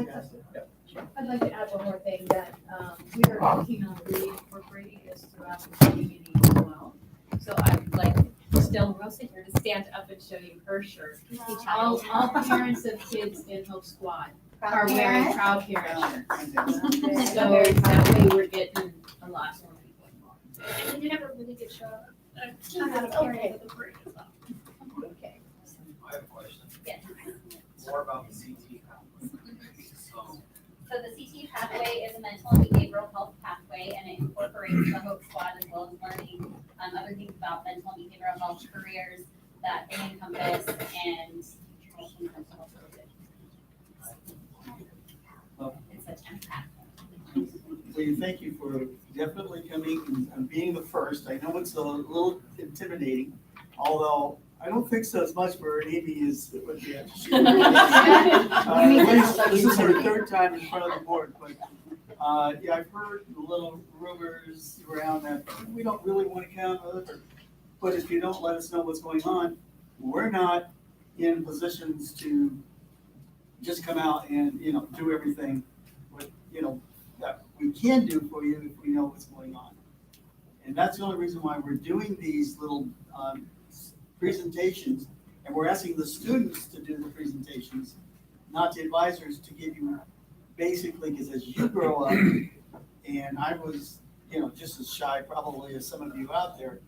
fantastic. I'd like to add one more thing, that we are working on reincorporating this throughout the community as well. So I'd like still Rosa here to stand up and show you her shirt. All parents of kids in Hope Squad are wearing proud parent shirts. So that way we're getting a lot more people involved. And we did have a really good show. Okay. With the parade as well. Okay. I have a question. Yes. More about the CT pathway. So the CT pathway is a mental and behavioral health pathway, and it incorporates the Hope Squad as well as learning other things about mental and behavioral health careers that they encompass and it's a 10 pathway. Well, thank you for definitely coming and being the first. I know it's a little intimidating, although I don't think so as much for Amy as it would be. This is her third time in front of the board, but yeah, I've heard little rumors around that we don't really want to count over. But if you don't let us know what's going on, we're not in positions to just come out and, do everything, that we can do for you if we know what's going on. And that's the only reason why we're doing these little presentations, and we're asking the students to do the presentations, not the advisors, to give you basically, because as you grow up, and I was, just as shy probably as some of you out there,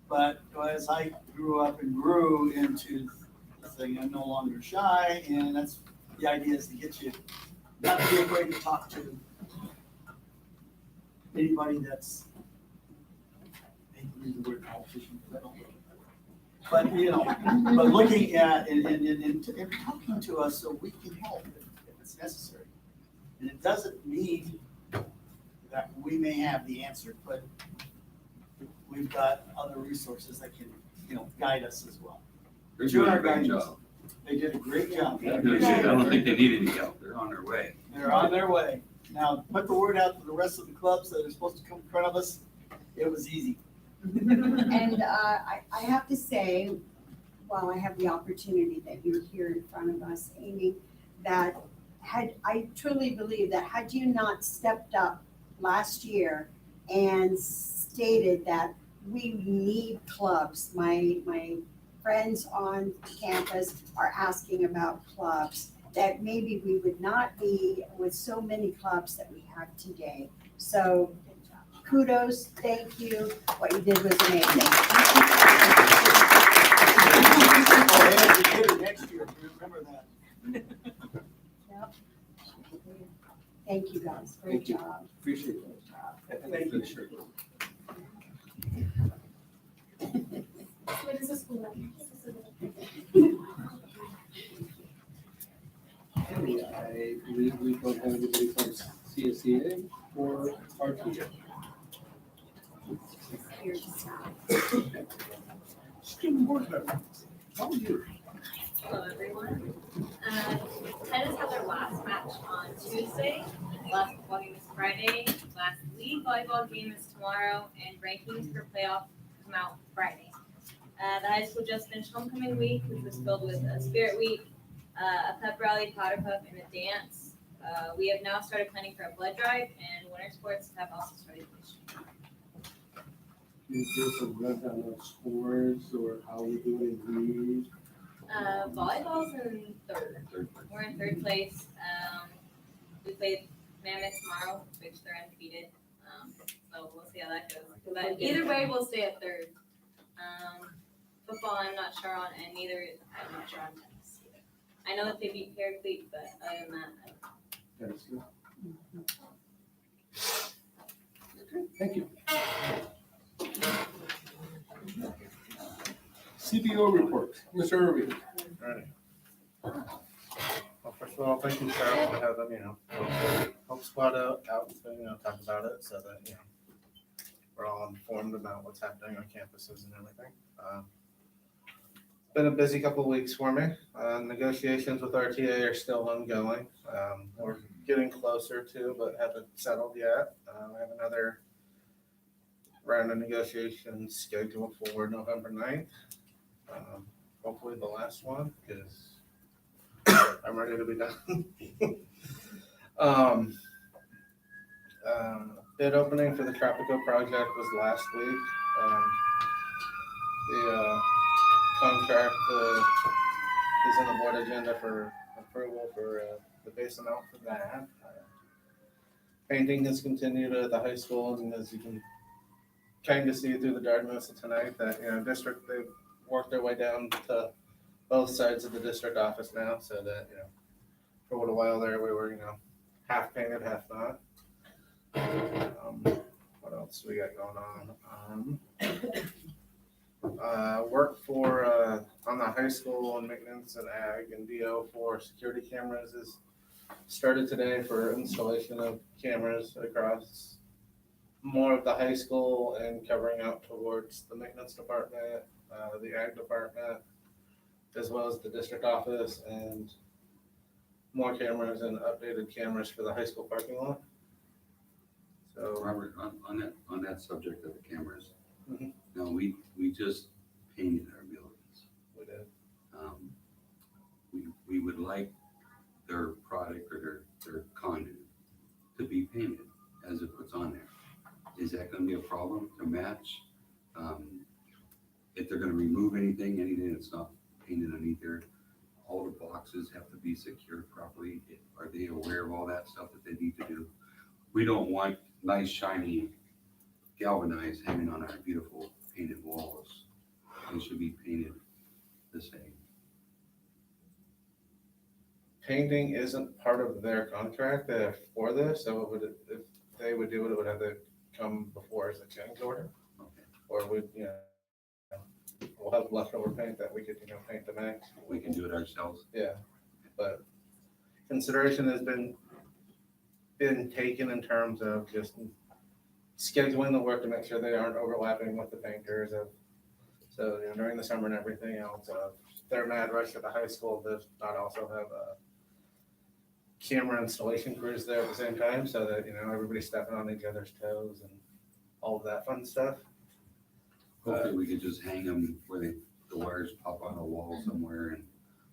but as I grew up and grew into the thing, I'm no longer shy, and that's the idea, is to get you not to be afraid to talk to anybody that's, I hate to use the word politician, because I don't really. But, but looking at and talking to us so we can help if it's necessary. And it doesn't mean that we may have the answer, but we've got other resources that can, guide us as well. They're doing a great job. They did a great job. I don't think they need any help. They're on their way. They're on their way. Now, put the word out to the rest of the clubs that are supposed to come in front of us. It was easy. And I have to say, while I have the opportunity that you're here in front of us, Amy, that I truly believe that had you not stepped up last year and stated that we need clubs, my friends on campus are asking about clubs, that maybe we would not be with so many clubs that we have today. So kudos, thank you. What you did was amazing. Oh, and you did it next year. Remember that. Yep. Thank you guys. Great job. Appreciate it. Thank you. What is the school like? I believe we don't have anybody from CSEA or RTA. Student board member, how are you? Hello, everyone. Tennis had their last match on Tuesday. Last football game is Friday. Last league volleyball game is tomorrow, and rankings for playoff come out Friday. The high school just finished homecoming week, which was filled with a spirit week, a pep rally, powder puff, and a dance. We have now started planning for a blood drive, and winter sports have also started this year. Can you give us a rundown of scores or how we're doing in league? Volleyball's in third. We're in third place. We played Mammoth tomorrow, which they're undefeated. So we'll see how that goes. But either way, we'll stay at third. Football, I'm not sure on, and I'm not sure on tennis either. I know that they beat Paraclete, but other than that, That is good. Okay, thank you. CBO report, Mr. Irving. Alright. Well, first of all, thank you, Sarah, for having, Hope Squad out to, talk about it so that, we're all informed about what's happening on campuses and everything. Been a busy couple of weeks for me. Negotiations with RTA are still ongoing. We're getting closer to, but haven't settled yet. We have another round of negotiations scheduled for November 9th. Hopefully the last one, because I'm ready to be done. Bid opening for the Tropico project was last week. The contract is on the board agenda for approval for the base amount for that. Painting has continued at the high school, and as you can kind of see through the darkness of tonight, that, district, they've worked their way down to both sides of the district office now, so that, for a little while there, we were, half painted, half not. What else we got going on? Work for, on the high school and maintenance and ag and DO for security cameras is started today for installation of cameras across more of the high school and covering out towards the maintenance department, the ag department, as well as the district office, and more cameras and updated cameras for the high school parking lot. So, Robert, on that subject of the cameras, Mhm. no, we just painted our buildings. we did. We would like their product or their conduit to be painted as it puts on there. Is that gonna be a problem to match? If they're gonna remove anything that's not painted underneath there, all the boxes have to be secured properly. Are they aware of all that stuff that they need to do? We don't want nice shiny galvanized hanging on our beautiful painted walls. They should be painted the same. Painting isn't part of their contract for this, so if they would do it, it would have to come before as a change order. Okay. Or we'll have leftover paint that we could, paint the max. We can do it ourselves. Yeah, but consideration has been taken in terms of just scheduling the work to make sure they aren't overlapping with the painters so during the summer and everything else, they're mad rush at the high school does not also have camera installation crews there at the same time, so that, everybody's stepping on each other's toes and all of that fun stuff. Hopefully we could just hang them where the wires pop on a wall somewhere and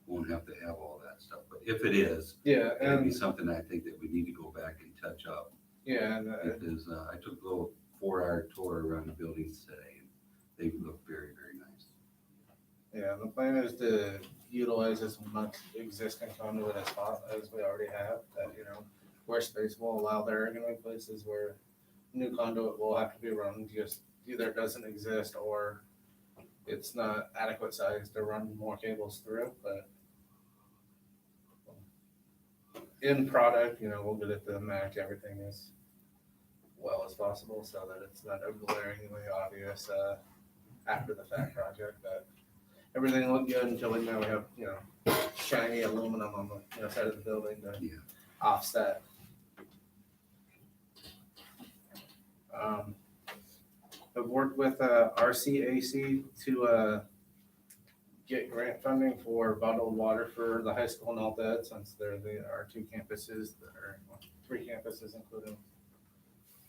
won't have to have all that stuff. But if it is, Yeah, that'd be and, something I think that we need to go back and touch up. yeah, and, Because I took a little 4-hour tour around the buildings today and they look very, very nice. yeah, the plan is to utilize as much existing conduit as we already have, that, where space will allow, there are gonna be places where new conduit will have to be run, just either it doesn't exist or it's not adequate size to run more cables through, but in product, we'll get it to match everything as well as possible so that it's not a glaringly obvious after the fact project that everything looked good until now we have, shiny aluminum on the side of the building to Yeah. offset. I've worked with RCAC to get grant funding for bottled water for the high school and Alted, since they're our two campuses three campuses, including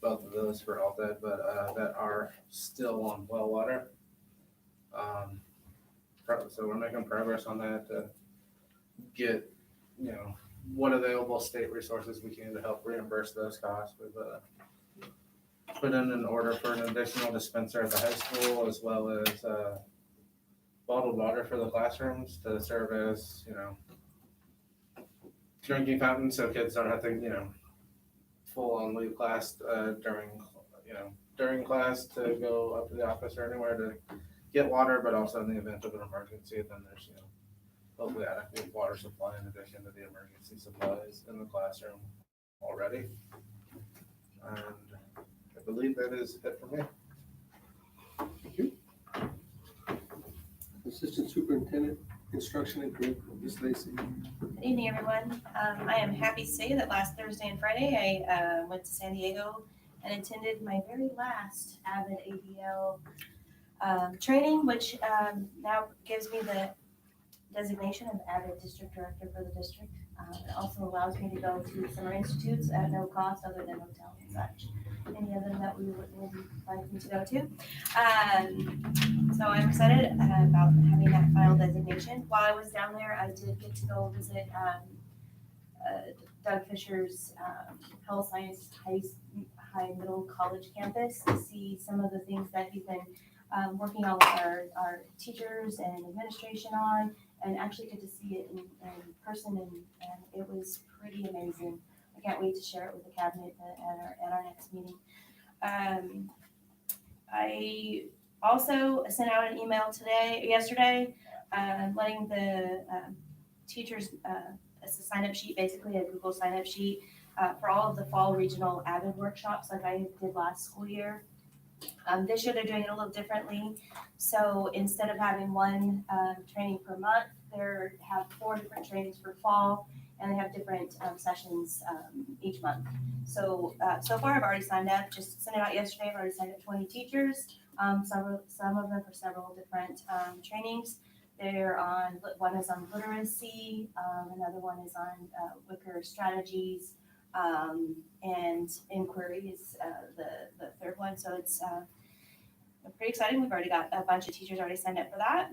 both of those for Alted, but that are still on well water. So we're making progress on that to get, what available state resources we can to help reimburse those costs. We've put in an order for an additional dispenser at the high school, as well as bottled water for the classrooms to serve as, drinking fountains, so kids don't have to, full on leave class during class to go up to the office or anywhere to get water, but also in the event of an emergency, then there's, hopefully adequate water supply in addition to the emergency supplies in the classroom already. And I believe that is it for me. Assistant Superintendent, Instruction and Curriculum, Ms. Lacy. Good evening, everyone. I am happy to say that last Thursday and Friday, I went to San Diego and attended my very last AVID ABL training, which now gives me the designation of AVID District Director for the district. It also allows me to go to summer institutes at no cost other than hotel and such. Any of them that we would like me to go to. So I'm excited about having that final designation. While I was down there, I did get to go visit Doug Fisher's health science high middle college campus to see some of the things that he's been working on with our teachers and administration on, and actually get to see it in person, and it was pretty amazing. I can't wait to share it with the cabinet at our next meeting. I also sent out an email yesterday, letting the teachers, it's a sign-up sheet, basically a Google sign-up sheet for all of the fall regional AVID workshops like I did last school year. This year they're doing it a little differently. So instead of having one training per month, they have 4 different trainings for fall, and they have different sessions each month. So so far I've already signed up, just sent it out yesterday. I've already signed up 20 teachers, some of them for several different trainings. They're on, one is on literacy, another one is on Wicker strategies, and inquiry is the third one. So it's pretty exciting. We've already got a bunch of teachers already signed up for that.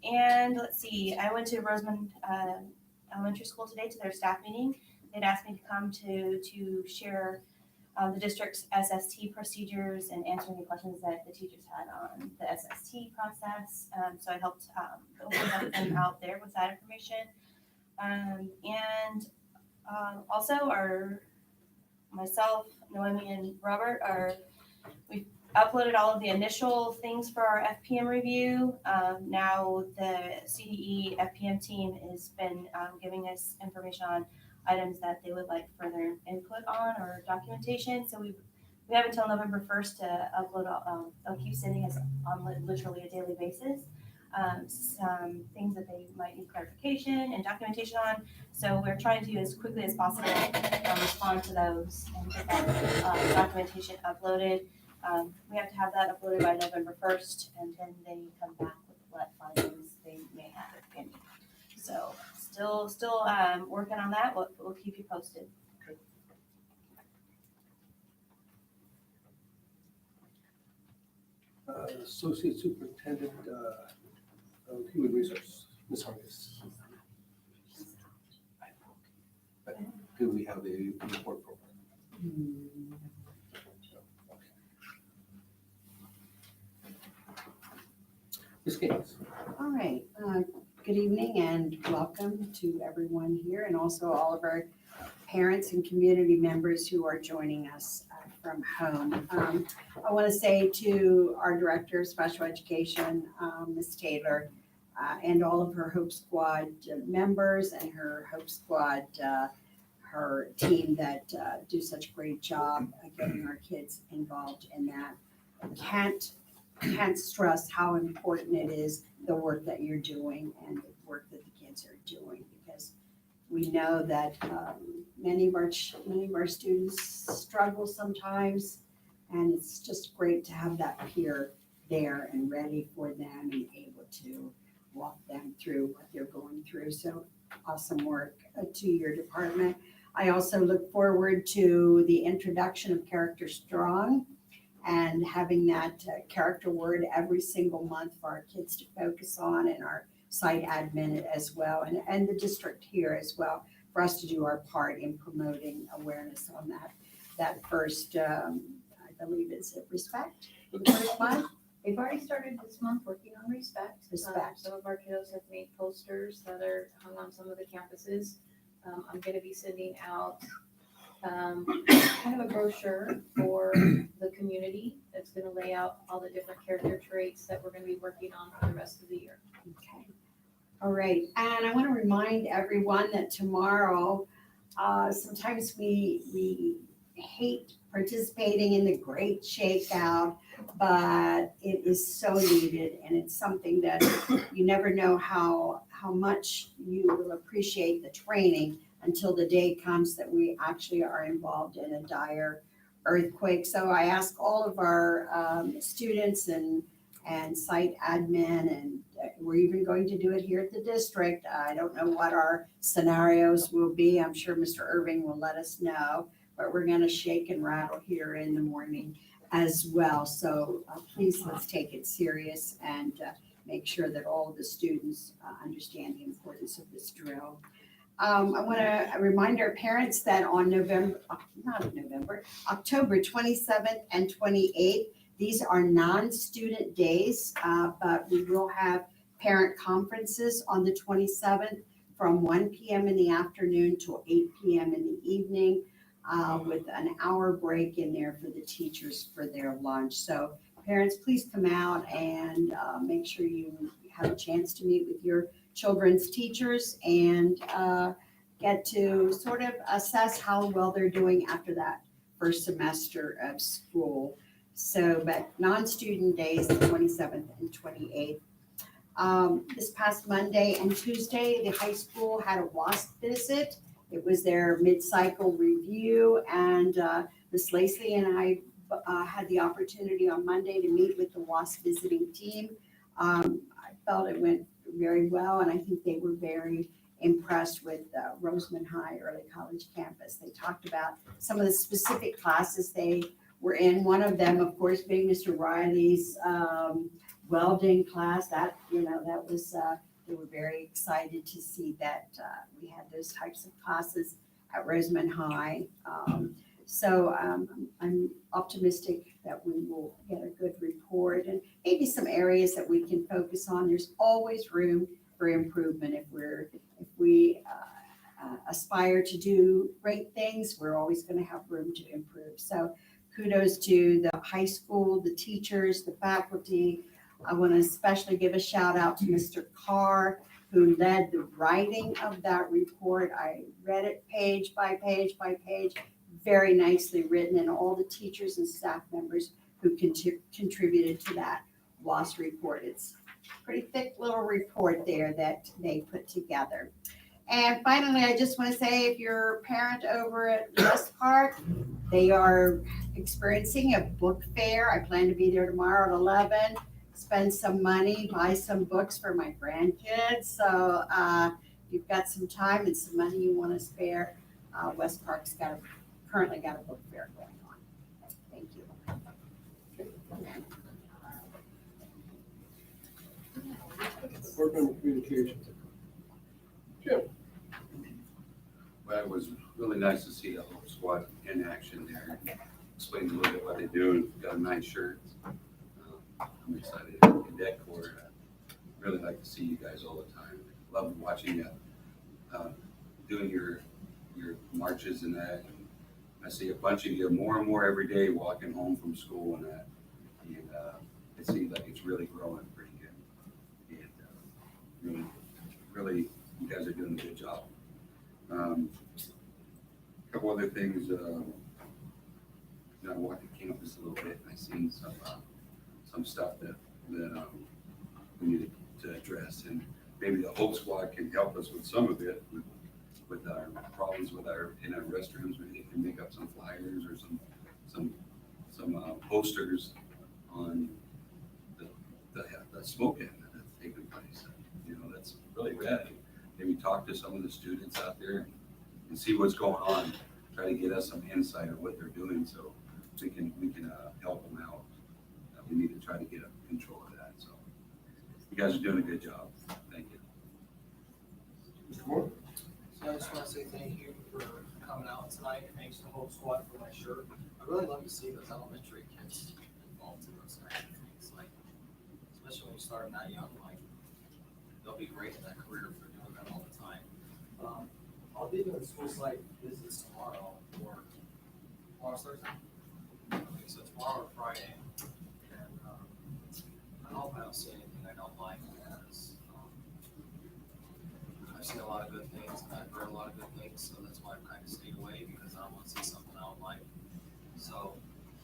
And let's see, I went to Rosemond Elementary School today to their staff meeting. They'd asked me to come to share the district's SST procedures and answer any questions that the teachers had on the SST process. So I helped help them out there with that information. And also myself, Noemi, and Robert we've uploaded all of the initial things for our FPM review. Now the CDE FPM team has been giving us information on items that they would like further input on or documentation. So we have until November 1st to upload. They'll keep sending us on literally a daily basis some things that they might need clarification and documentation on. So we're trying to, as quickly as possible, respond to those and get that documentation uploaded. We have to have that uploaded by November 1st, and then they come back with what findings they may have, if any. So still working on that. We'll keep you posted. Associate Superintendent of Human Resource, Ms. Hargis. Do we have a report program? Ms. Gaines. All right, good evening and welcome to everyone here, and also all of our parents and community members who are joining us from home. I want to say to our Director of Special Education, Ms. Taylor, and all of her Hope Squad members and her Hope Squad, her team that do such a great job getting our kids involved in that. Can't stress how important it is, the work that you're doing and the work that the kids are doing, because we know that many of our students struggle sometimes, and it's just great to have that peer there and ready for them and able to walk them through what they're going through. So awesome work to your department. I also look forward to the introduction of Character Strong and having that character word every single month for our kids to focus on, and our site admin as well, and the district here as well, for us to do our part in promoting awareness on that first, I believe it's respect, the first month. We've already started this month working on respect. Respect. Some of our kiddos have made posters that are hung on some of the campuses. I'm gonna be sending out kind of a brochure for the community that's gonna lay out all the different character traits that we're gonna be working on for the rest of the year. Okay. All right, and I want to remind everyone that tomorrow, sometimes we hate participating in the great shakeout, but it is so needed, and it's something that you never know how much you will appreciate the training until the day comes that we actually are involved in a dire earthquake. So I ask all of our students and site admin, and we're even going to do it here at the district. I don't know what our scenarios will be. I'm sure Mr. Irving will let us know, but we're gonna shake and rattle here in the morning as well. So please, let's take it serious and make sure that all of the students understand the importance of this drill. I want to remind our parents that on October 27th and 28th, these are non-student days, but we will have parent conferences on the 27th from 1 p.m. in the afternoon till 8 p.m. in the evening, with an hour break in there for the teachers for their lunch. So parents, please come out and make sure you have a chance to meet with your children's teachers and get to sort of assess how well they're doing after that first semester of school. So, but non-student days, the 27th and 28th. This past Monday and Tuesday, the high school had a WASP visit. It was their mid-cycle review, and Ms. Lacey and I had the opportunity on Monday to meet with the WASP visiting team. I felt it went very well, and I think they were very impressed with Roseman High Early College campus. They talked about some of the specific classes they were in. One of them, of course, being Mr. Riley's welding class. That was, they were very excited to see that we had those types of classes at Roseman High. So I'm optimistic that we will get a good report and maybe some areas that we can focus on. There's always room for improvement. If we aspire to do great things, we're always going to have room to improve. So kudos to the high school, the teachers, the faculty. I want to especially give a shout out to Mr. Carr, who led the writing of that report. I read it page by page by page, very nicely written, and all the teachers and staff members who contributed to that WASP report. It's a pretty thick little report there that they put together. And finally, I just want to say, if you're a parent over at West Park, they are experiencing a book fair. I plan to be there tomorrow at 11, spend some money, buy some books for my grandkids. So if you've got some time and some money you want to spare, West Park's currently got a book fair going on. Thank you. Work on communications. Well, it was really nice to see the whole squad in action there. Explained a little bit what they do and got a nice shirt. I'm excited. Cadet Corps, really like to see you guys all the time. Love watching you doing your marches and that. I see a bunch of you more and more every day walking home from school and that. And it seems like it's really growing pretty good. And really, you guys are doing a good job. A couple other things. I walked the campus a little bit and I seen some stuff that we needed to address, and maybe the Hope Squad can help us with some of it with our problems with our restrooms. Maybe they can make up some flyers or some posters on the smoking that's taking place. That's really bad. Maybe talk to some of the students out there and see what's going on. Try to get us some insight of what they're doing so we can help them out. We need to try to get control of that. So you guys are doing a good job. Thank you. Mr. Moore? So I just want to say thank you for coming out tonight. Thanks to Hope Squad for my shirt. I really love to see those elementary kids involved in those kinds of things, like, especially when you start them that young, like, they'll be great in that career for doing that all the time. I'll be doing school site visits tomorrow tomorrow's Thursday. Okay, so tomorrow or Friday. And I hope I don't see anything I don't like, because I've seen a lot of good things and I've heard a lot of good things, so that's why I've kind of stayed away, because I don't want to see something I don't like. So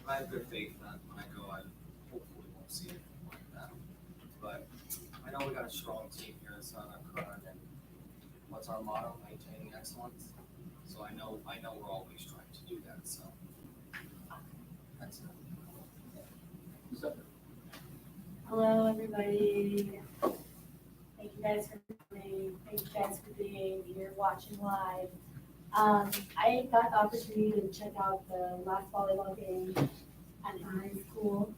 I have good faith that when I go, I hopefully won't see anything like that. But I know we got a strong team here at Santa Cruz, and what's our motto? Maintaining excellence. So I know we're always trying to do that. So that's it. Hello, everybody. Thank you guys for coming. Thank you guys for being here watching live. I got the opportunity to check out the last volleyball game at high school.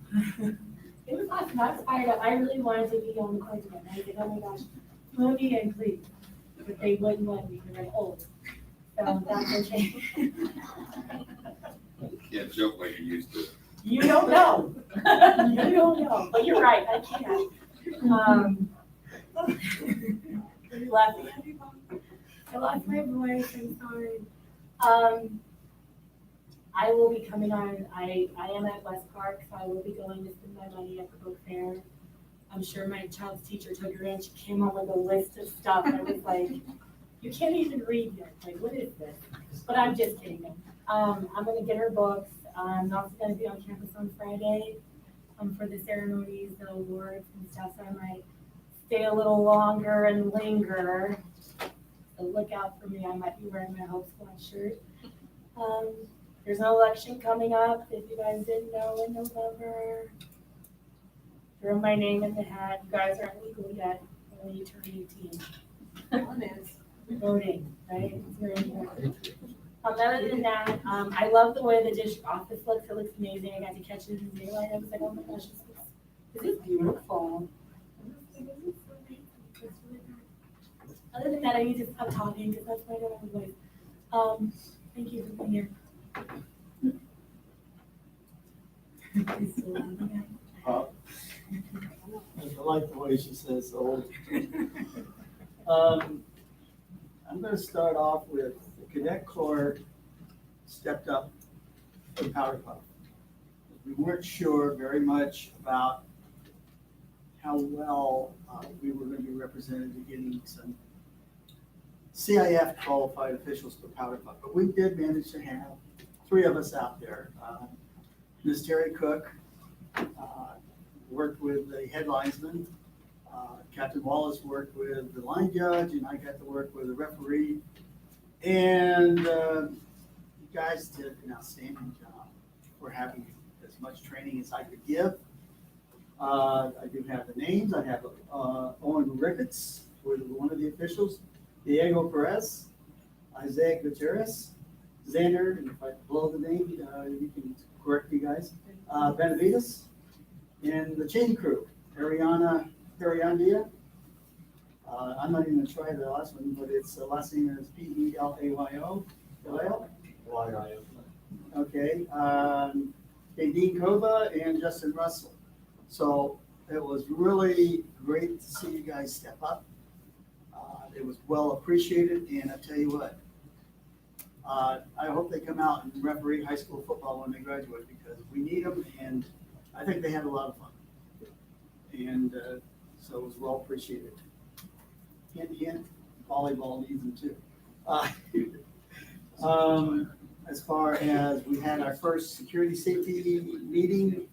It was awesome. I was fired up. I really wanted to be on the court again. I was like, oh my gosh, Mooney and Cleve. but they wouldn't let me because I'm old. So that's okay. Can't joke like you used to. You don't know. You don't know, but you're right, I can't. You laughing at me, Mom? I lost my voice, I'm sorry. I will be coming on, I am at West Park, so I will be going to spend my money at the book fair. I'm sure my child's teacher took her in, she came up with a list of stuff, and I was like, you can't even read yet, like, what is this? But I'm just kidding. I'm gonna get her books, I'm also gonna be on campus on Friday, for the ceremonies, the awards and stuff, so I might stay a little longer and linger. So look out for me, I might be wearing my Hope Squad shirt. There's an election coming up, if you guys didn't know, in November. Throw my name in the hat, you guys aren't legal yet, when you turn 18. Voting, right, it's very important. Other than that, I love the way the district office looks, it looks amazing, I got to catch it in daylight, I was like, oh my gosh, this is beautiful. Other than that, I need to stop talking, because that's why I don't have a voice. Thank you for being here. I like the way she says old. I'm gonna start off with the cadet corps stepped up for Powder Puff. We weren't sure very much about how well we were gonna be represented in getting some CIF qualified officials for Powder Puff, but we did manage to have 3 of us out there. Ms. Terry Cook worked with the head linesman. Captain Wallace worked with the line judge, and I got to work with the referee. And you guys did an outstanding job for having as much training as I could give. I do have the names. I have Owen Ricketts, who was one of the officials, Diego Perez, Isaiah Gutierrez, Xander, and if I blow the name, you can correct me guys, Benavides, and the chain crew, Ariana Periandia. I'm not even gonna try the last one, but its last name is Pelayo. Pelayo? Okay, Dean Kova and Justin Russell. So it was really great to see you guys step up. It was well appreciated, and I tell you what, I hope they come out and referee high school football when they graduate, because we need them, and I think they had a lot of fun. And so it was well appreciated. Hint, hint, volleyball needs them too. As far as we had our first security safety meeting,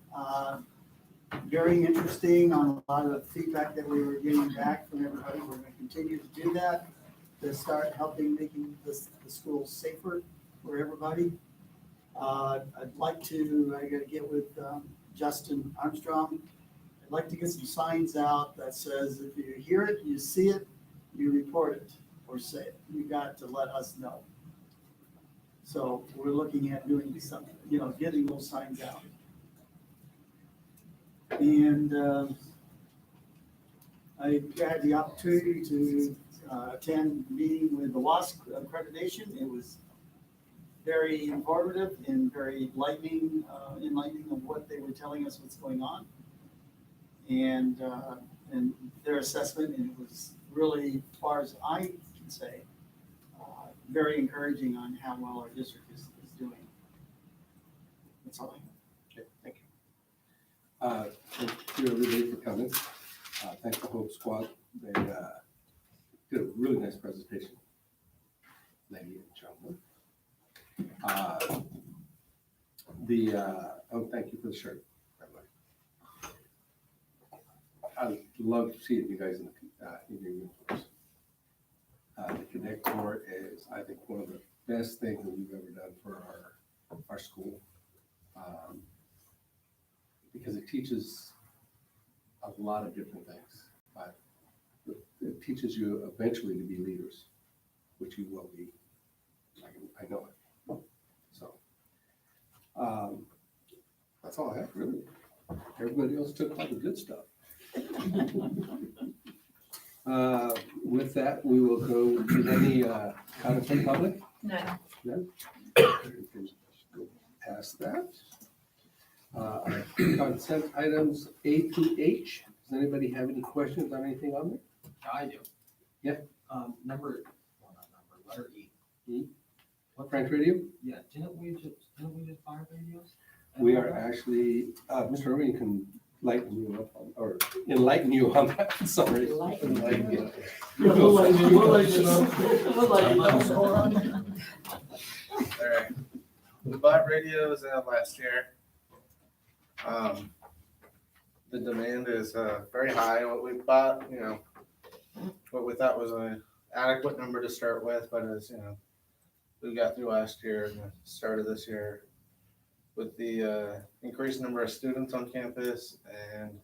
very interesting on a lot of the feedback that we were getting back from everybody. We're gonna continue to do that, to start helping making the school safer for everybody. I gotta get with Justin Armstrong. I'd like to get some signs out that says, if you hear it, you see it, you report it or say it. You got to let us know. So we're looking at doing something, getting those signs out. And I had the opportunity to attend a meeting with the WASC accreditation. It was very informative and very enlightening of what they were telling us what's going on. And their assessment, and it was really, as far as I can say, very encouraging on how well our district is doing. That's all I have. Okay, thank you. Thank you everybody for coming. Thanks to Hope Squad. They did a really nice presentation, lady and gentlemen. Thank you for the shirt, by the way. I'd love to see you guys in your uniforms. The Cadet Corps is, I think, one of the best things that we've ever done for our school. Because it teaches a lot of different things, but it teaches you eventually to be leaders, which you will be. I know it. So that's all I have, really. Everybody else took all the good stuff. with that, we will go to any comments from the public. No. Past that. Consent items A to H. Does anybody have any questions on anything on there? I do. Yeah. Letter E. French radio? Yeah, didn't we just buy radios? We are actually, Mr. Irving can lighten you up on, or enlighten you on that, sorry. Enlighten you. We'll let you know. Alright. We bought radios last year. The demand is very high. What we bought, what we thought was an adequate number to start with, but as we got through last year and the start of this year with the increased number of students on campus and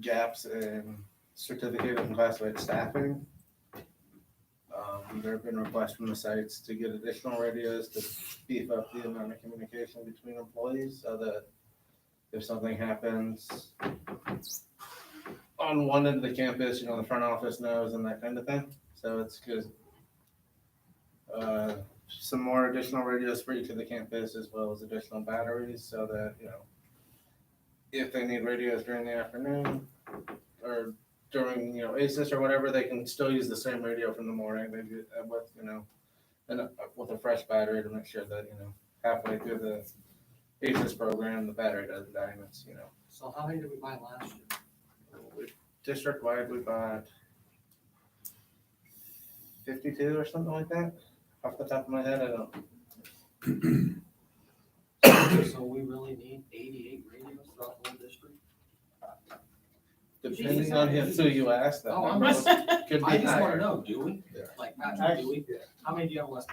gaps in certificated and classified staffing. There have been requests from the sites to get additional radios to beef up the amount of communication between employees so that if something happens on one end of the campus, the front office knows and that kind of thing. So it's good. Some more additional radios for each of the campus as well as additional batteries so that, if they need radios during the afternoon or during, ACES or whatever, they can still use the same radio from the morning. They do with, and with a fresh battery to make sure that, halfway through the ACES program, the battery doesn't die and it's, So how many did we buy last year? District-wide, we bought 52 or something like that. Off the top of my head, I don't. So we really need 88 radios throughout the whole district? Depending on who you ask, that Oh, I'm number just- could I be just wanna higher. know, do we? Yeah. Like, Patrick, do we? Yeah. How many do you have left?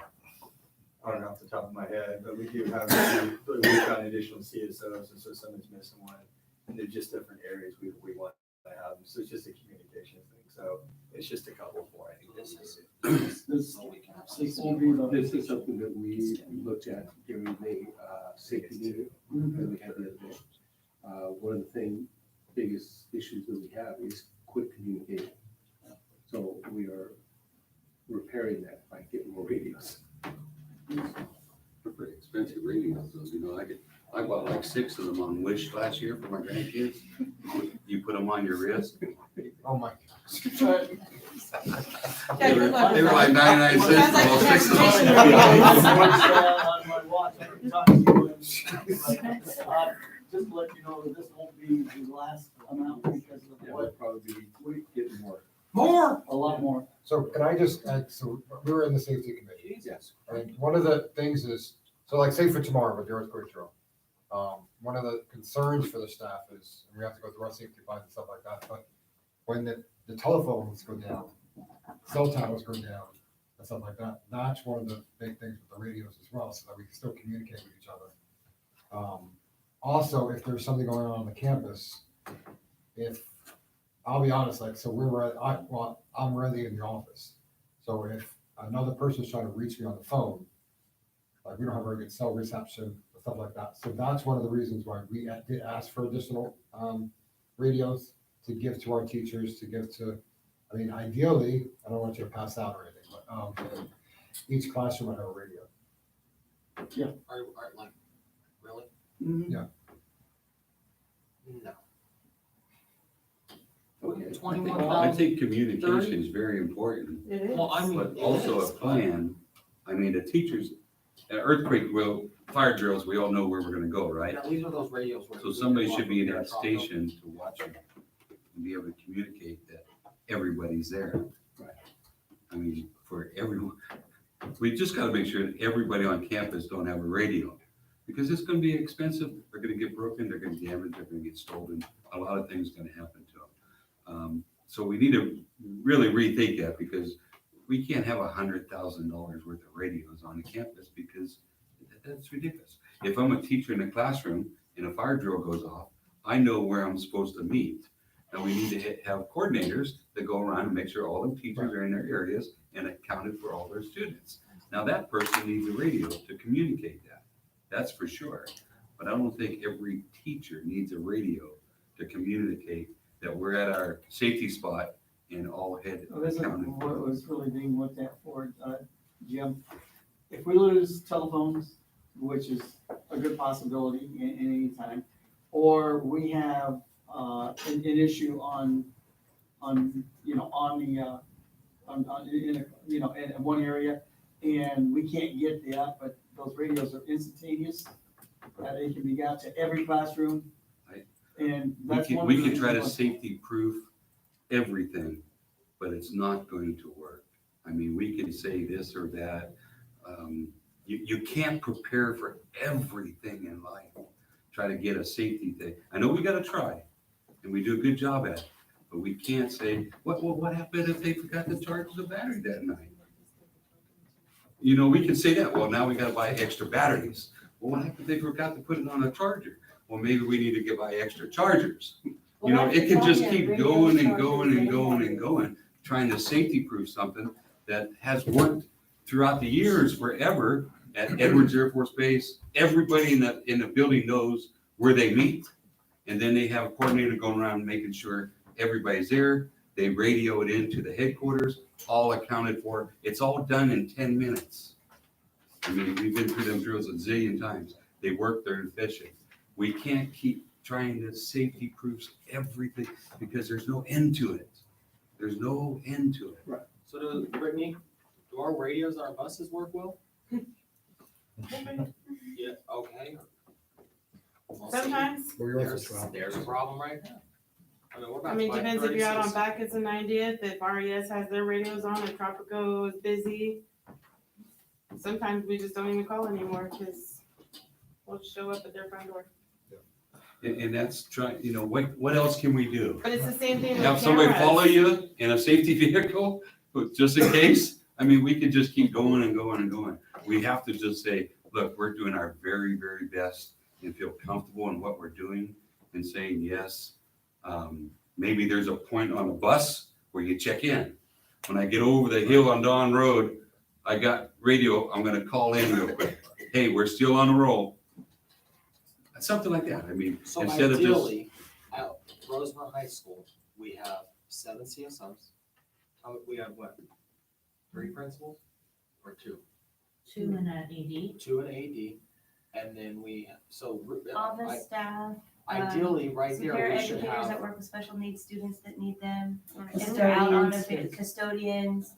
I don't know off the top of my head, but we do have, we've got additional CSOs, and so someone's missing one. And they're just different areas we want to have them, so it's just a communication thing, so it's just a couple more, I think this is. So we can have This 60 will be, this is something that we looked at during the safety meeting that we had the other day. One of the biggest issues that we have is quick communication. So we are repairing that by getting more radios. They're pretty expensive radios, those, I bought like 6 of them on Wish last year for my grandkids. You put them on your wrist. Oh my. They were like 99 cents Sounds for like all a 6 of presentation. them. On my watch, I can talk to you. Just to let you know, that this won't be the last amount because of Yeah, we'll what, probably be getting more. More? a lot more. So can I just add, so we were in the safety committee. Jesus. And one of the things is, so like say for tomorrow with the earthquake drill, one of the concerns for the staff is, and we have to go through our safety plans and stuff like that, but when the telephones go down, cell towers go down, and stuff like that, that's one of the big things with the radios as well, so that we can still communicate with each other. Also, if there's something going on the campus, I'll be honest, like, so I'm ready in the office. So if another person's trying to reach me on the phone, like, we don't have very good cell reception and stuff like that. So that's one of the reasons why we did ask for additional radios to give to our teachers, to give to, ideally, I don't want you to pass out or anything, but each classroom would have a radio. Are like, really? Yeah. No. I think communication is very important, Well, I mean. but also a plan. The teachers, earthquake drill, fire drills, we all know where we're gonna go, right? Yeah, these are those radios. where So we somebody can should be in walk that up here, station to watch them and be able to communicate that everybody's there. For everyone. We just gotta make sure that everybody on campus don't have a radio. Because it's gonna be expensive, they're gonna get broken, they're gonna damage, they're gonna get stolen, a lot of things gonna happen to them. So we need to really rethink that because we can't have $100,000 worth of radios on the campus because that's ridiculous. If I'm a teacher in a classroom and a fire drill goes off, I know where I'm supposed to meet. And we need to have coordinators that go around and make sure all the teachers are in their areas and accounted for all their students. Now that person needs a radio to communicate that. That's for sure. But I don't think every teacher needs a radio to communicate that we're at our safety spot and all head Well, this is accounting. what was really being looked at for, Jim. If we lose telephones, which is a good possibility in any time, or we have, an issue on, you know, on the, in a, you know, in one area, and we can't get that, but those radios are instantaneous, they can be got to every classroom. Right. And We that's can, one of we the can try to reasons safety proof everything, but it's not going to work. I mean, we can say this or that. You can't prepare for everything in life. Try to get a safety thing. I know we gotta try, and we do a good job at it, but we can't say, what happened if they forgot to charge the battery that night? You know, we can say that, well, now we gotta buy extra batteries. Well, what happened if they forgot to put it on a charger? Well, maybe we need to buy extra chargers. You know, it can just keep going and going and going and going, trying to safety proof something that has worked throughout the years forever at Edwards Air Force Base. Everybody in the building knows where they meet. And then they have a coordinator going around making sure everybody's there. They radio it into the headquarters, all accounted for. It's all done in 10 minutes. I mean, we've been through them drills a zillion times. They work, they're efficient. We can't keep trying to safety proof everything because there's no end to it. There's no end to it. Right. So do, Brittany, do our radios on our buses work well? Yeah, okay. Well, see, Sometimes, there's a problem right now. I mean, we're about I to mean, buy depends if you're out on 36. Bacchus and 90th, if RES has their radios on and Tropico is busy. Sometimes we just don't even call anymore because we'll show up at their front door. And that's trying, you know, what else can we do? But it's the same thing with Have somebody cameras. follow you in a safety vehicle, just in case? I mean, we could just keep going and going and going. We have to just say, look, we're doing our very, very best and feel comfortable in what we're doing and saying yes. Maybe there's a point on a bus where you check in. When I get over the hill on Dawn Road, I got radio, I'm gonna call in real quick. Hey, we're still on the roll. Something like that. I mean, So instead of just, ideally, at Rosemont High School, we have 7 CSOs. We have what? 3 principals or 2? 2 and an AD. 2 and AD. And then All the staff, ideally, right some there, we should educators that have. work with special needs students that need them. If they're out on custodians.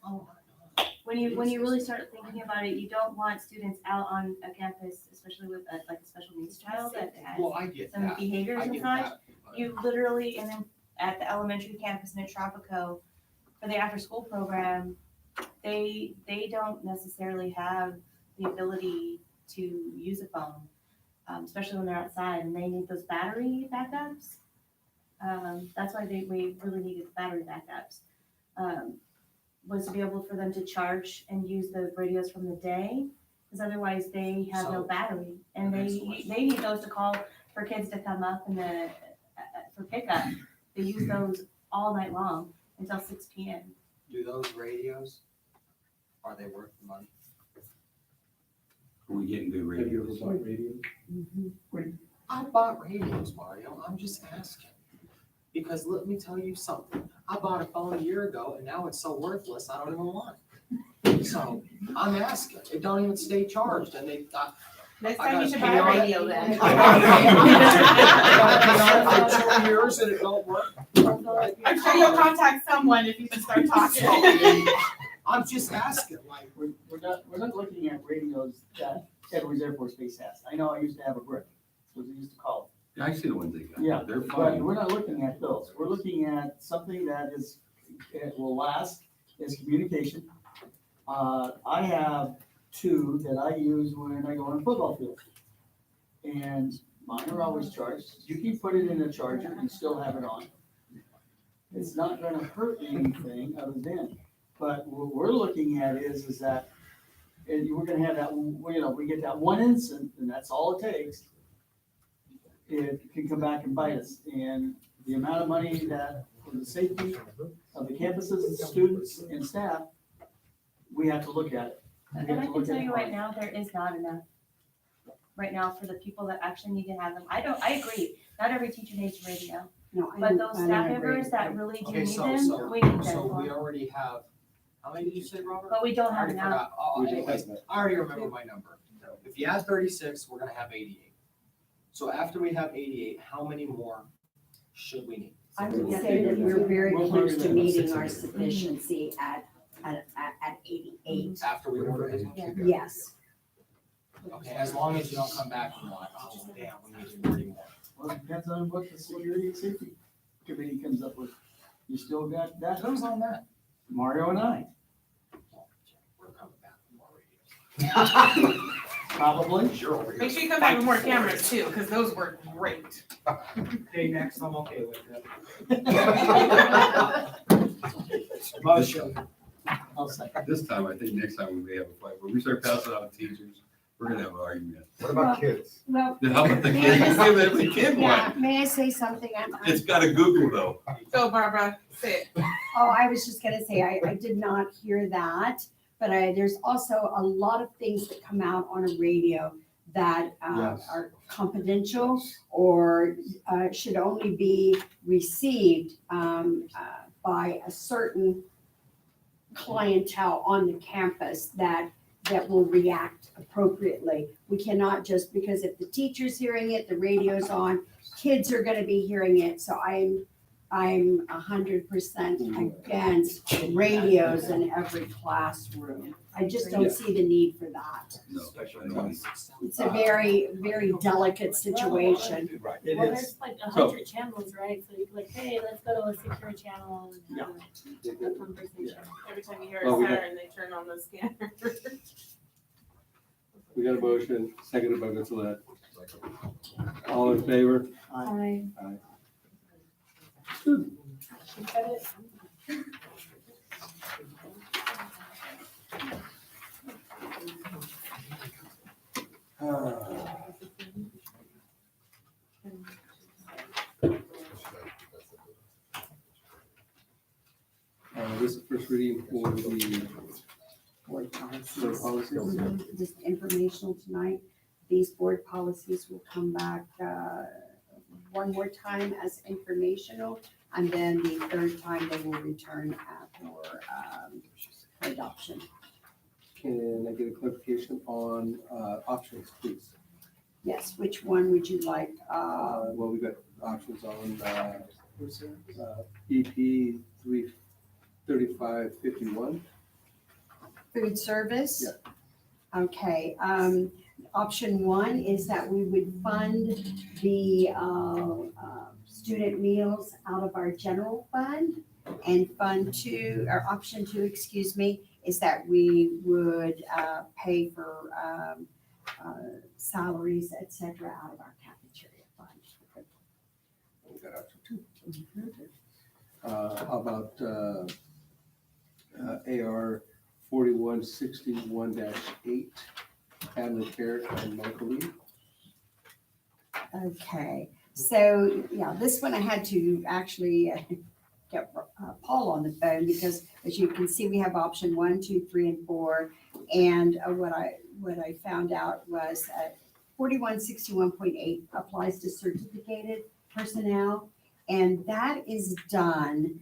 When you really start thinking about it, you don't want students out on a campus, especially with like a special needs child that has Well, I get some that. behaviors I and get such. that. but- You literally, and then at the elementary campus and at Tropico, for the after-school program, they don't necessarily have the ability to use a phone, especially when they're outside and they need those battery backups. That's why we really needed battery backups. Was to be able for them to charge and use the radios from the day, because otherwise they have no So, battery. And the they next question. need those to call for kids to come up and for pickup. They use those all night long until 6 p.m. Do those radios, are they worth the money? are we getting good Have you ever radios? bought radio? I bought radios, Mario. I'm just asking. Because let me tell you something. I bought a phone a year ago and now it's so worthless, I don't even want it. So I'm asking. It don't even stay charged and they got. Next I time you gotta should pay buy a on it. radio then. I gotta pay on it for 2 years and it don't work. I'm sure you'll contact someone if you can start talking. I'm just asking, like. We're not looking at radios that Edwards Air Force Base has. I know I used to have a brick, that's what they used to call Yeah, I see the ones they got. Yeah, They're it. But fine. we're not looking at those. We're looking at something that it will last, is communication. I have 2 that I use when I go on a football field. And mine are always charged. You can put it in a charger and still have it on. It's not gonna hurt anything other than, but what we're looking at is that, and we're gonna have that, you know, we get that one incident, and that's all it takes. It can come back and bite us, and the amount of money that, for the safety of the campuses and students and staff, we have to look at it. We And have I to can look tell at you it right now, there is not enough. Right now, for the people that actually need to have them. I agree, not every teacher needs a radio. No, I But don't- those I staff don't agree. members that really do Okay, need so, them, so, we need them so we for. already have, how many did you say, Robert? But we don't I have already enough. forgot. Oh, We just anyways, have that. I already remember my number. If you add 36, we're gonna have 88. So after we have 88, how many more should we need? I would say that we're very We'll close figure to that out. meeting our sufficiency at 88. After we order it? Yes. Okay, as long as you don't come back and you're like, oh, damn, we need 40 more. Well, it depends on what the security and safety committee comes up with. You still got that, Who's on that? Mario and I, We're coming back with more radios. probably. You're over here. Make sure you come back with more cameras too, because those work great. Okay, next, I'm okay with that. Motion. I'll say. This time, I think next time we may have a fight, when we start passing out teachers, we're gonna have an argument. What about kids? Well, How about the May kid? I Give say- every kid yeah, one. may I say something? It's got a Google though. Go, Barbara, say it. Oh, I was just gonna say, I did not hear that, but there's also a lot of things that come out on a radio that Yes. are confidential or should only be received by a certain clientele on the campus that will react appropriately. We cannot just, because if the teacher's hearing it, the radio's on, kids are gonna be hearing it, so I'm 100% against radios in every classroom. I just don't see the need for that. No, I don't. It's a very, very delicate situation. Right, it Well, is. there's like So- 100 channels, right? So you can like, hey, let's go to a secure channel and have a conversation. Every time you hear Well, a we got- siren, they turn on the scanner. We got a motion, seconded by Ms. Lett. All in favor? I. Aye. She said it. This is first reading for the Board board policies. policies. Just informational tonight. These board policies will come back one more time as informational, and then the third time they will return for adoption. Can I get a clarification on options, please? Yes, which one would you like? Well, we got options on EP 33551. Food service? Yeah. Okay, option one is that we would fund the student meals out of our general fund. And option two, excuse me, is that we would pay for salaries, et cetera, out of our cafeteria fund. We got option two. How about AR 4161-8, family care and medical leave? Okay, so, yeah, this one I had to actually get Paul on the phone because as you can see, we have option 1, 2, 3, and 4. And what I found out was 4161.8 applies to certificated personnel. And that is done,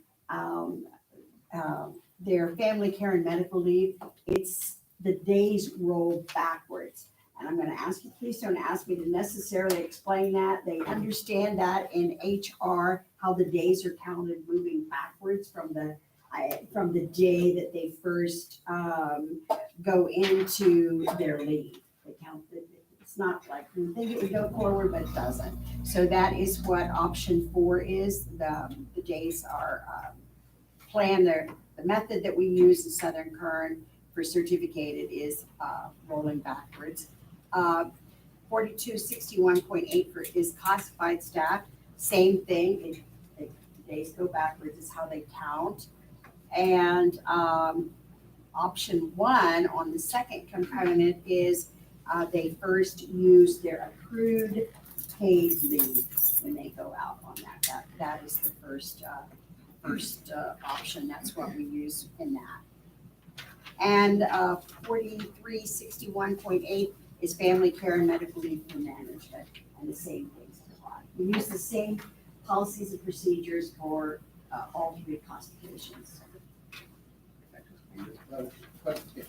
their family care and medical leave, it's the days roll backwards. And I'm gonna ask you, please don't ask me to necessarily explain that. They understand that in HR, how the days are counted moving backwards from the day that they first go into their leave. They count it's not like we think it would go forward, but it doesn't. So that is what option 4 is. The days are planned. The method that we use in Southern Kern for certificated is rolling backwards. 4261.8 is classified staff, same thing, days go backwards is how they count. And option 1 on the second component is they first use their accrued paid leave when they go out on that. That is the first option, that's what we use in that. And 4361.8 is family care and medical leave for management, and the same things apply. We use the same policies and procedures for all three classifications. Clarification.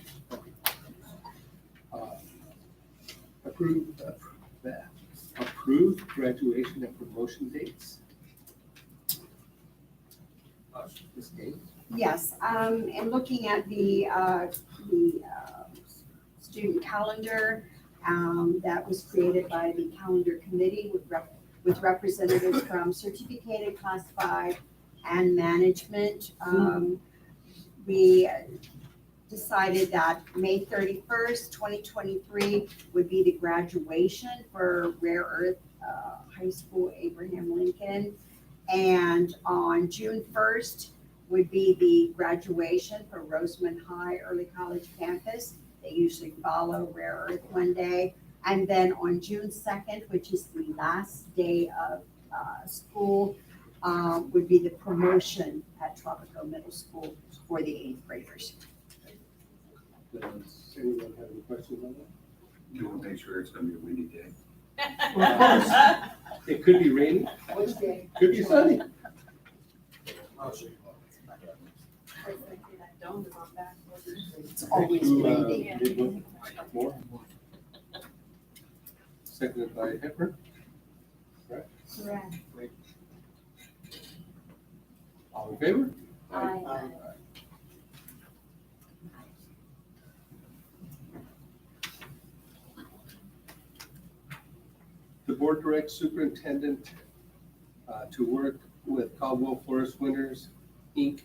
Approved graduation and promotion dates. Ms. Gates? Yes, and looking at the student calendar, that was created by the calendar committee with representatives from certificated, classified, and management. We decided that May 31st, 2023 would be the graduation for Rare Earth High School Abraham Lincoln. And on June 1st would be the graduation for Roseman High Early College Campus. They usually follow Rare Earth one day. And then on June 2nd, which is the last day of school, would be the promotion at Tropico Middle School for the 8th graders. Does anyone have any questions on that? You want to make sure it's gonna be a windy day. It could be rainy, Which day? could be sunny. I'll show you. It's always windy. Midwood, Moore. Seconded by Hepburn. Correct. All in favor? Aye. The board directs superintendent to work with Caldwell Forest Winners, Inc.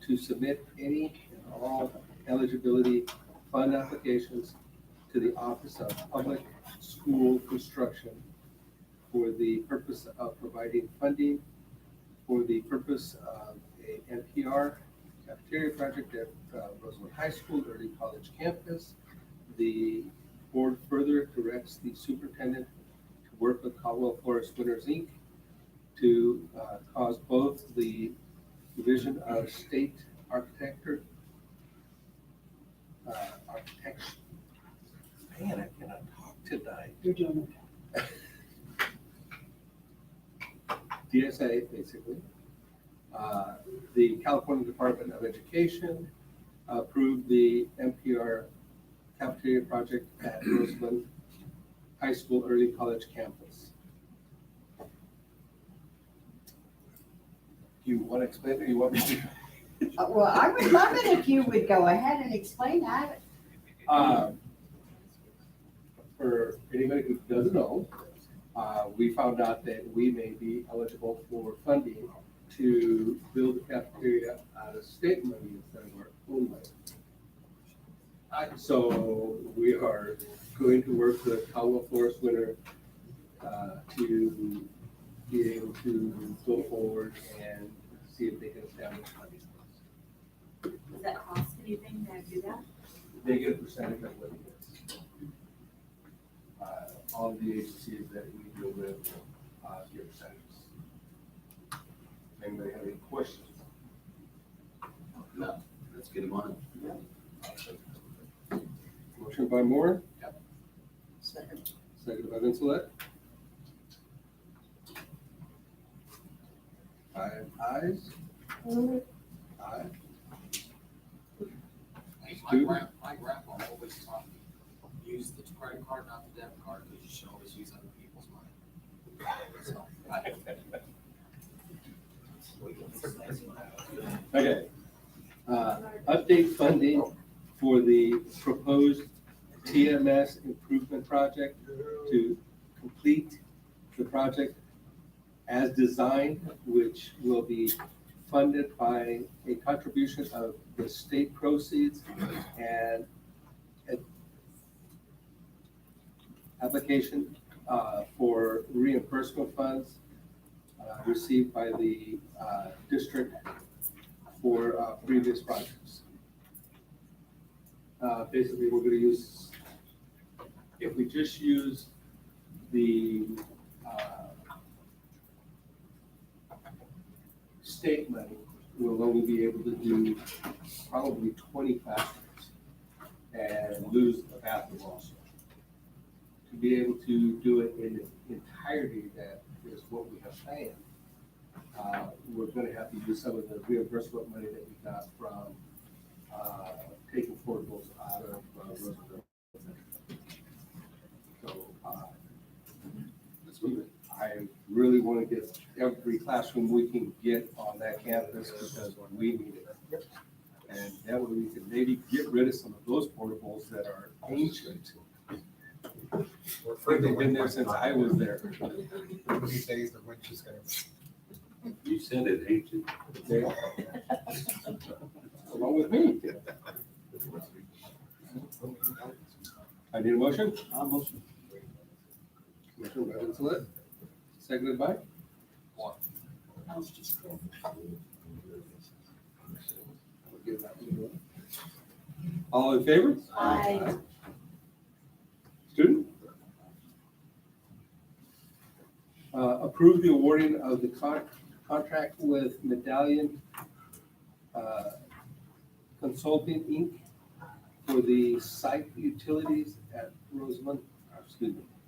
To submit any and all eligibility fund applications to the Office of Public School Construction for the purpose of providing funding for the purpose of a NPR cafeteria project at Rosewood High School Early College Campus. The board further directs the superintendent to work with Caldwell Forest Winners, Inc. to cause both the Division of State Architecture, man, I cannot talk tonight. You're doing okay. DSA, basically. The California Department of Education approved the NPR cafeteria project at Roseland High School Early College Campus. Do you want to explain it or you want me to? Well, I would love it if you would go ahead and explain that. For anybody who doesn't know, we found out that we may be eligible for funding to build a cafeteria out of state money instead of our own money. So we are going to work with Caldwell Forest Winter to be able to go forward and see if they can establish funding. Does that cost anything to do that? They get a percentage of what it is. All of the agencies that we deal with get percentages. Anybody have any questions? No, let's get them on. Motion by Moore, Second. second by Vincelette. 5 ayes. Aye. My grandpa always taught me, use the credit card, not the debit card, because you should always use other people's money. So, Okay. Update funding for the proposed TMS improvement project to complete the project as designed, which will be funded by a contribution of the state proceeds and an application for reimbursement funds received by the district for previous projects. Basically, we're gonna use, if we just use the state money, we'll only be able to do probably 20 classrooms and lose the bathroom also to be able to do it in its entirety, that is what we have planned, we're gonna have to use some of the reimbursement money that we got from, taking portables out of, Roosevelt. So, Let's move it. I really want to get every classroom we can get on that campus because we need it. And that way we can maybe get rid of some of those portables that are ancient. They've been there since I was there. These days, the witch is gonna. You said it, ain't you? Along with me. I need a motion. I'll motion. Motion by Vincent, seconded by? All in favor? Aye. Student? Approve the awarding of the contract with Medallion Consulting, Inc. for the site utilities at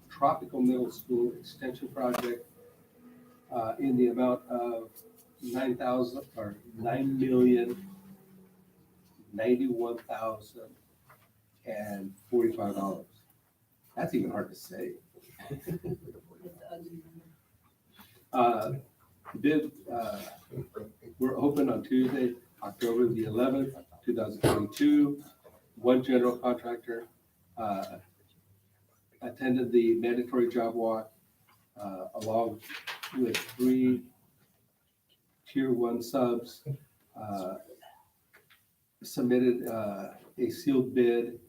Tropical Middle School Extension Project in the amount of $9,091,045. That's even hard to say. Bid, we're open on Tuesday, October the 11th, 2022. One general contractor attended the mandatory job walk along with 3 tier 1 subs, submitted a sealed bid,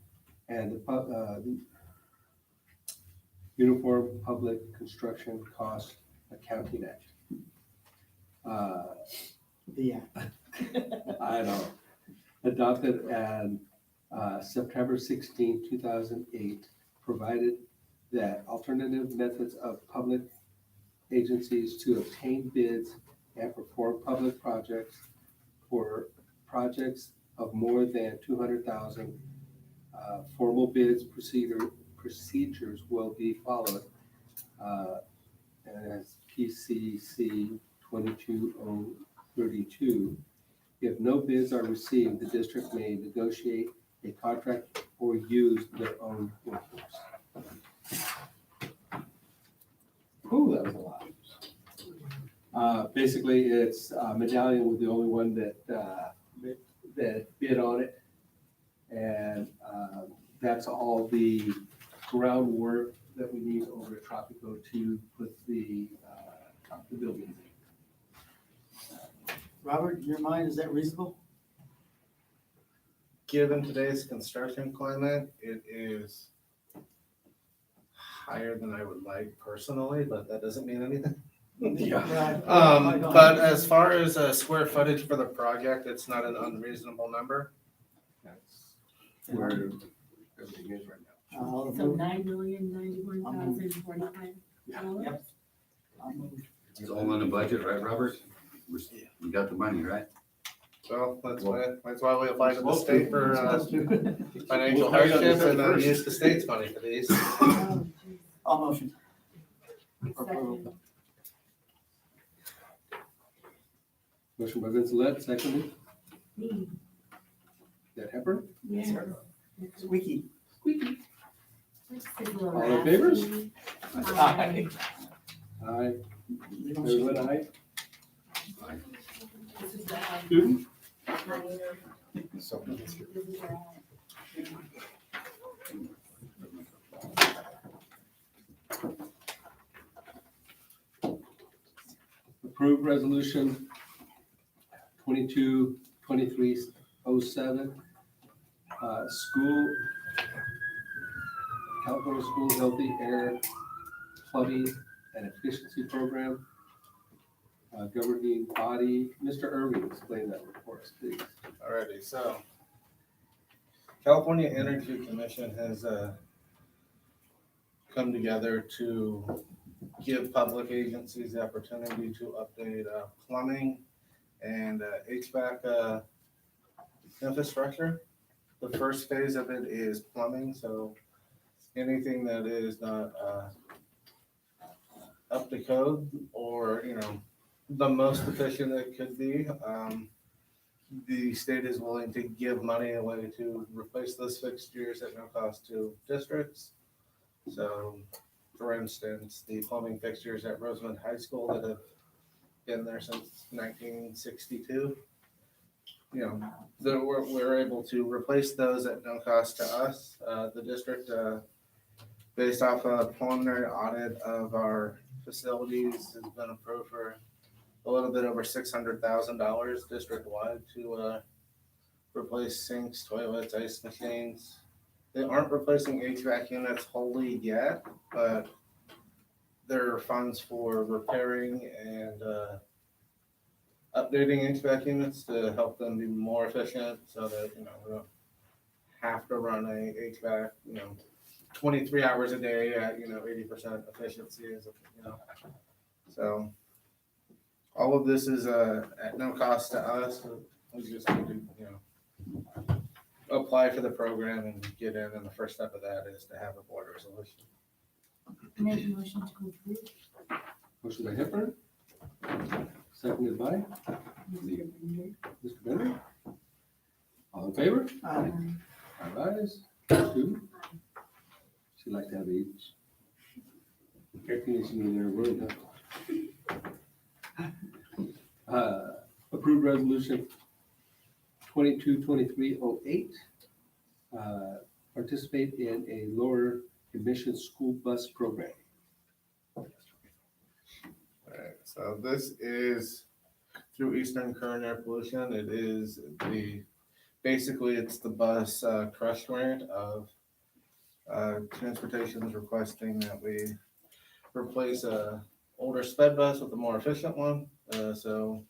and the Uniform Public Construction Cost Accounting Act. Yeah. I know. Adopted on September 16, 2008, provided that alternative methods of public agencies to obtain bids and perform public projects for projects of more than 200,000, formal bids procedures will be followed as PCC 22032. If no bids are received, the district may negotiate a contract or use their own workforce. Ooh, that was a lot. Basically, it's Medallion was the only one that bid on it. And that's all the groundwork that we need over at Tropico to put the building in. Robert, in your mind, is that reasonable? Given today's construction climate, it is higher than I would like personally, but that doesn't mean anything. Yeah. But as far as square footage for the project, it's not an unreasonable number. That's where everything is right now. I'll So move. $9,091,045. Yep. I'll move. It's all in the budget, right, Robert? We got the money, right? Well, that's why we apply to the state for Supposed to. financial We'll find out hardship and first. use the state's money for these. I'll motion. Second. Motion by Vincent, seconded. Me. That Hepburn? Yes. Squeaky. All in favor? Aye. Aye. You don't Everyone aye? This is the, Student? So, Approve resolution 22-2307, school, California School Healthy Air Plumbing and Efficiency Program. Governing body, Mr. Irving, explain that for us, please. Alrighty, so California Energy Commission has come together to give public agencies the opportunity to update plumbing and HVAC infrastructure. The first phase of it is plumbing, so anything that is not, up to code or, the most efficient it could be. The state is willing to give money away to replace those fixtures at no cost to districts. So, for instance, the plumbing fixtures at Roseland High School that have been there since 1962, we're able to replace those at no cost to us. The district, based off a preliminary audit of our facilities, has been approved for a little bit over $600,000 district-wide to replace sinks, toilets, ice machines. They aren't replacing HVAC units wholly yet, but there are funds for repairing and updating HVAC units to help them be more efficient so that, we don't have to run a HVAC, 23 hours a day at, 80% efficiency So all of this is at no cost to us. We just need to, apply for the program and get in, and the first step of that is to have a board resolution. Make a motion to approve. Motion by Hepburn, seconded by Mr. Bender. All in favor? Aye. All ayes, 2. She'd like to have each. Air conditioning in her room, huh? Approved resolution 222308. Participate in a lower emission school bus program. Alright, so this is through Eastern Current Air Pollution. It is basically it's the bus crush grant of transportation is requesting that we replace a older sped bus with a more efficient one. So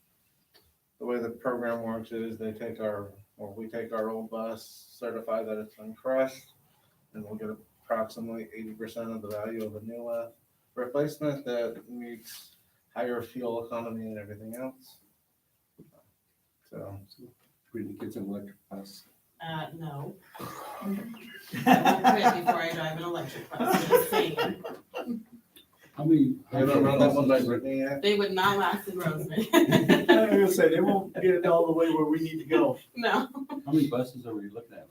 the way the program works is we take our old bus, certify that it's been crushed, and we'll get approximately 80% of the value of a new replacement that meets higher fuel economy and everything else. So, Bring the kids in electric bus. No. I quit before I drive an electric bus, just saying. How many? I haven't run that one by Brittany yet. They would not last in Roseman. I was gonna say, they won't get it all the way where we need to go. No. How many buses are we looking at,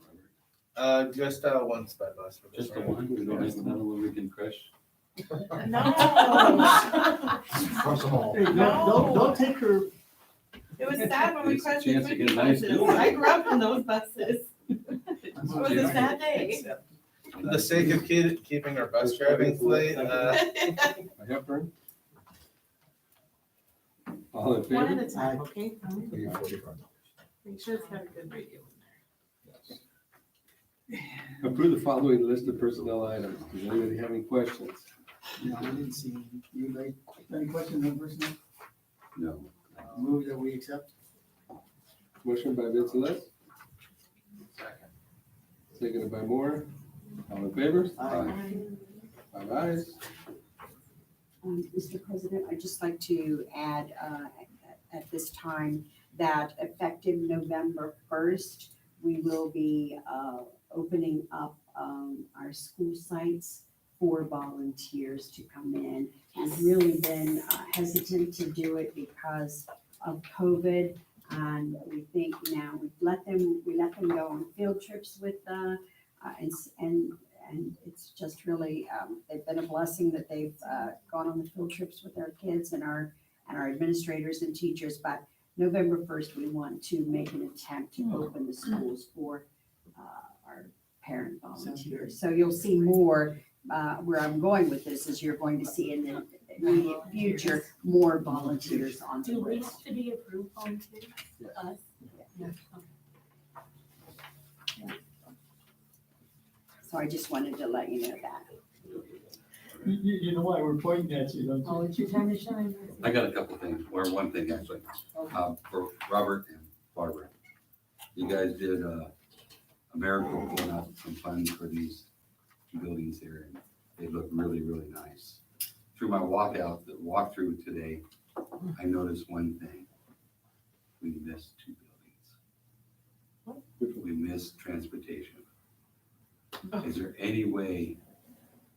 Robert? Just one sped bus for this Just the round. one? We don't have another one we can crush? No. Crush them all. Hey, don't take her. It was sad when we It's a crushed the chance to Quickie get a nice buses. deal. I grew up in those buses. It was a sad day. For the sake of keeping our bus driving fleet, By Hepburn. All in One favor? at a time, okay? $45. Make sure it's got a good radio in there. Approve the following list of personnel items. Does anybody have any questions? No, I didn't see any. You like, any questions on personnel? No. Move that we accept? Motion by Vince Les. Seconded by Moore. All in favor? Aye. 5 ayes. Mr. President, I'd just like to add at this time that effective November 1st, we will be opening up our school sites for volunteers to come in. We've really been hesitant to do it because of COVID. And we think now we let them go on field trips with and it's just really they've been a blessing that they've gone on the field trips with our kids and our administrators and teachers. But November 1st, we want to make an attempt to open the schools for our parent volunteers. So you'll see more. Where I'm going with this is you're going to see in the immediate future more volunteers on the Do we list. have to be approved volunteers for us? Yeah. So I just wanted to let you know that. You know why we're pointing at you, don't you? Oh, it's your time to shine. I got a couple of things, or one thing actually, for Robert and Barbara. You guys did a miracle pulling out some funds for these buildings here, and they look really, really nice. Through my walkthrough today, I noticed one thing. We missed 2 buildings. We missed transportation. Is there any way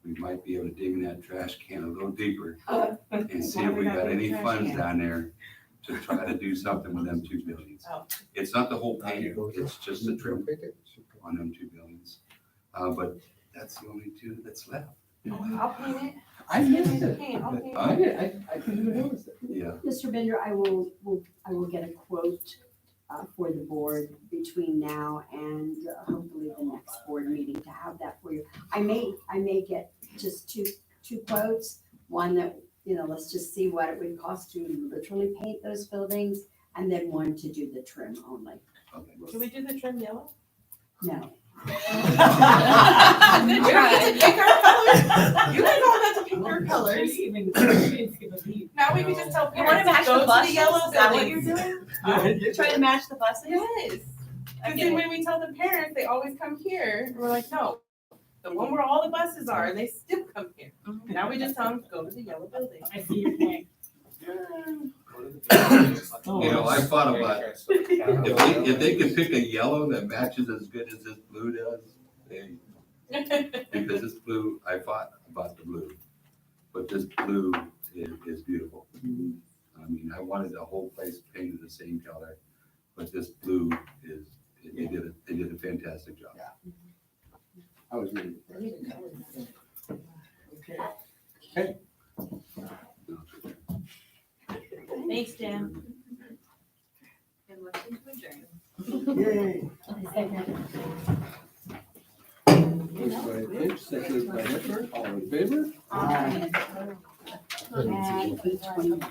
we might be able to dig in that trash can a little deeper Uh, and see why if we we got got big any trash funds cans? down there to try to do something with them 2 buildings. Oh. It's not the whole paint, it's just the trim on them 2 buildings. But that's the only 2 that's left. I'll paint it. I missed it. Paint, I'll paint it. I did, I couldn't even notice it. Yeah, Mr. Bender, I will get a quote for the board between now and hopefully the next board meeting to have that for you. I may get just two quotes, one that, let's just see what it would cost to literally paint those buildings, and then one to do the trim only. okay. Can we do the trim yellow? No. Good try. We don't get to pick our colors. You guys all got to pick your colors. Now we can just tell You wanna parents, match go the to buses? the yellow Is that what you're buildings. doing? You're trying to match the buses? Yes. I Because get then it. when we tell the parents, they always come here. And we're like, no, the one where all the buses are, and they still come here. Now we just tell them, go to the yellow building. I see your point. I thought about, if they could pick a yellow that matches as good as this blue does, because this blue, I thought about the blue, but this blue is beautiful. I mean, I wanted the whole place painted the same color, but this blue is, they did a fantastic job. I was really impressed. Thanks, Jim. And motion to adjourn. Yay. Second. First by Finch, seconded by Hepburn, all in favor? At 8:20.